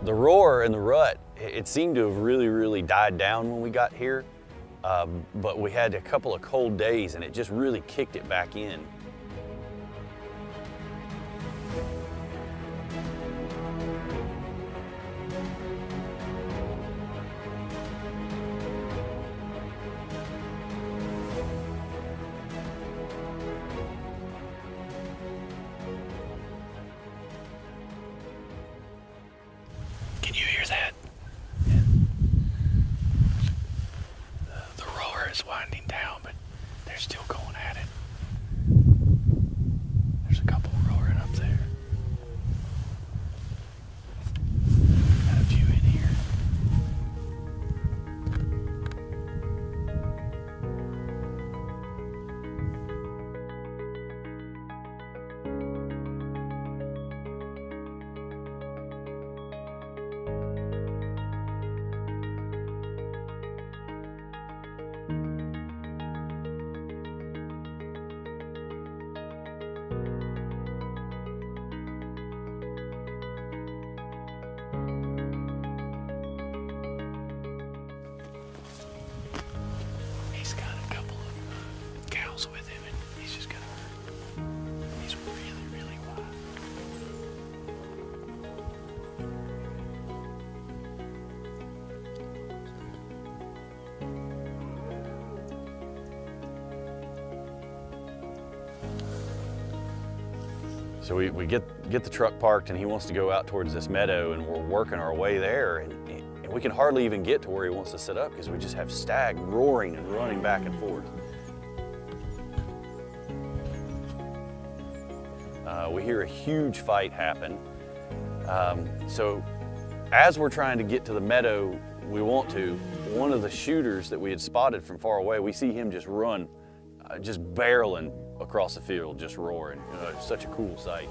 The roar and the rut, it seemed to have really died down when we got here, but we had a couple of cold days and it just really kicked it back in. Can you hear that? The roar is winding down, but they're still going at it. There's a couple roaring up there. Got a few in here. He's got a couple of cows with him, and he's just gonna. He's really wild. So we get the truck parked and he wants to go out towards this meadow, and we're working our way there, and we can hardly even get to where he wants to sit up because we just have stag roaring and running back and forth. We hear a huge fight happen. So as we're trying to get to the meadow we want to, one of the shooters that we had spotted from far away, we see him just run, just barreling across the field, just roaring. It's such a cool sight.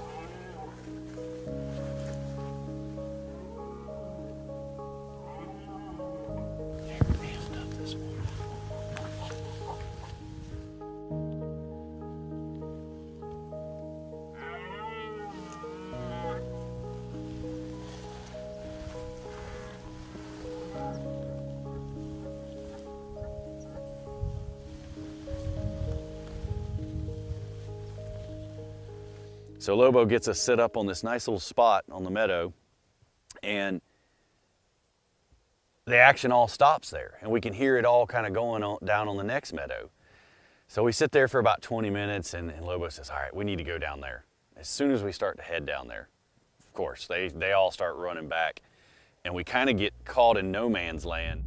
So Lobo gets us set up on this nice little spot on the meadow, and the action all stops there, and we can hear it all kind of going on down on the next meadow. So we sit there for about 20 minutes, and Lobo says, all right, we need to go down there. As soon as we start to head down there, of course, they all start running back, and we kind of get caught in no man's land.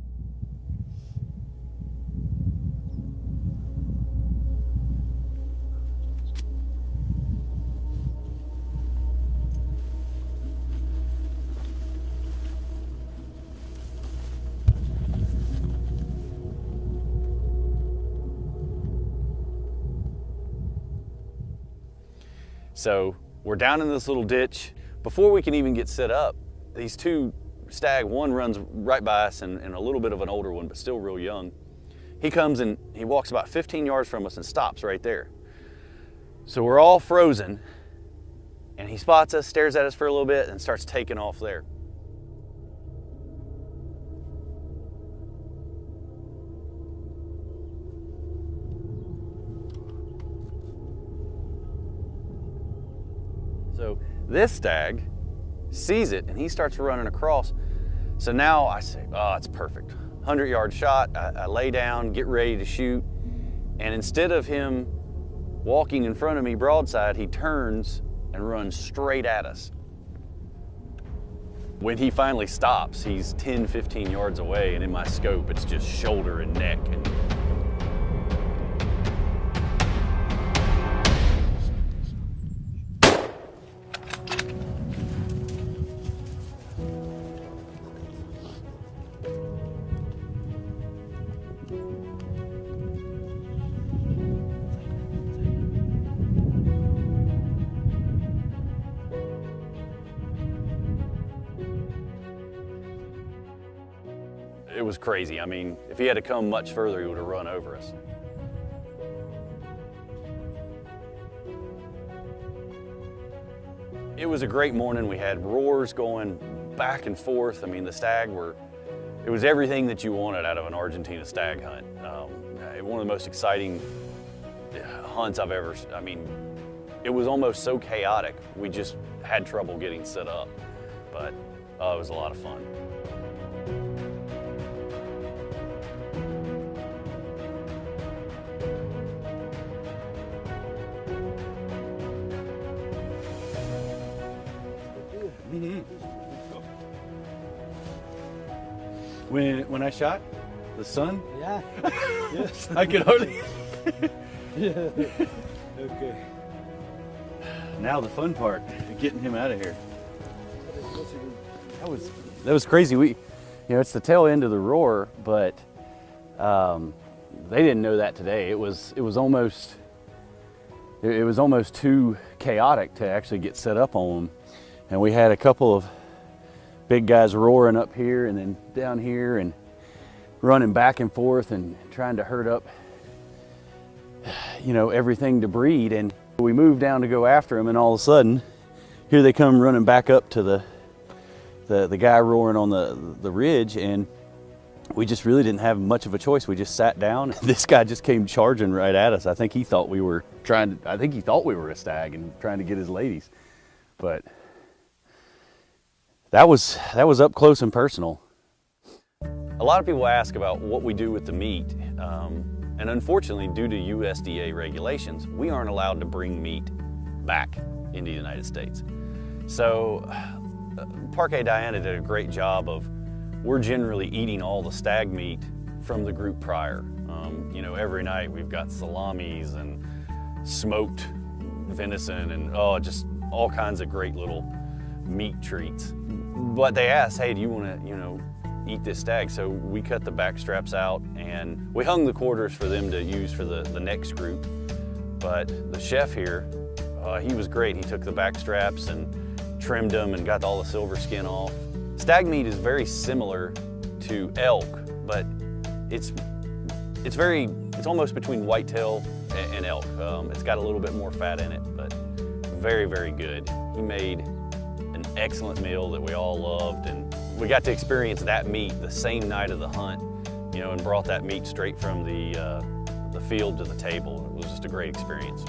So we're down in this little ditch. Before we can even get set up, these two stag, one runs right by us and a little bit of an older one, but still real young. He comes and he walks about 15 yards from us and stops right there. So we're all frozen, and he spots us, stares at us for a little bit, and starts taking off there. So this stag sees it and he starts running across. So now I say, oh, it's perfect. 100-yard shot, I lay down, get ready to shoot. And instead of him walking in front of me broadside, he turns and runs straight at us. When he finally stops, he's 10, 15 yards away, and in my scope, it's just shoulder and neck. And it was crazy. I mean, if he had to come much further, he would have run over us. It was a great morning. We had roars going back and forth. I mean, the stag it was everything that you wanted out of an Argentina stag hunt. One of the most exciting hunts I've ever, I mean, it was almost so chaotic, we just had trouble getting set up, but it was a lot of fun. When I shot the sun, Yeah. Yes. I could hardly. Yeah. Okay. Now the fun part, getting him out of here. That was crazy. It's the tail end of the roar, but they didn't know that today. It was almost too chaotic to actually get set up on them, and we had a couple of big guys roaring up here and then down here and running back and forth and trying to herd up, everything to breed. And we moved down to go after them, and all of a sudden, here they come running back up to the guy roaring on the ridge, and we just really didn't have much of a choice. We just sat down, and this guy just came charging right at us. I think he thought we were a stag and trying to get his ladies, but that was up close and personal. A lot of people ask about what we do with the meat, and unfortunately, due to USDA regulations, we aren't allowed to bring meat back into the United States. So Parque Diana did a great job of, we're generally eating all the stag meat from the group prior. Every night we've got salamis and smoked venison and just all kinds of great little meat treats. But they asked, hey, do you want to, eat this stag? So we cut the back straps out and we hung the quarters for them to use for the next group. But the chef here, he was great. He took the back straps and trimmed them and got all the silver skin off. Stag meat is very similar to elk, but it's almost between whitetail and elk. It's got a little bit more fat in it, but very, very good. He made an excellent meal that we all loved, and we got to experience that meat the same night of the hunt, and brought that meat straight from the field to the table. It was just a great experience.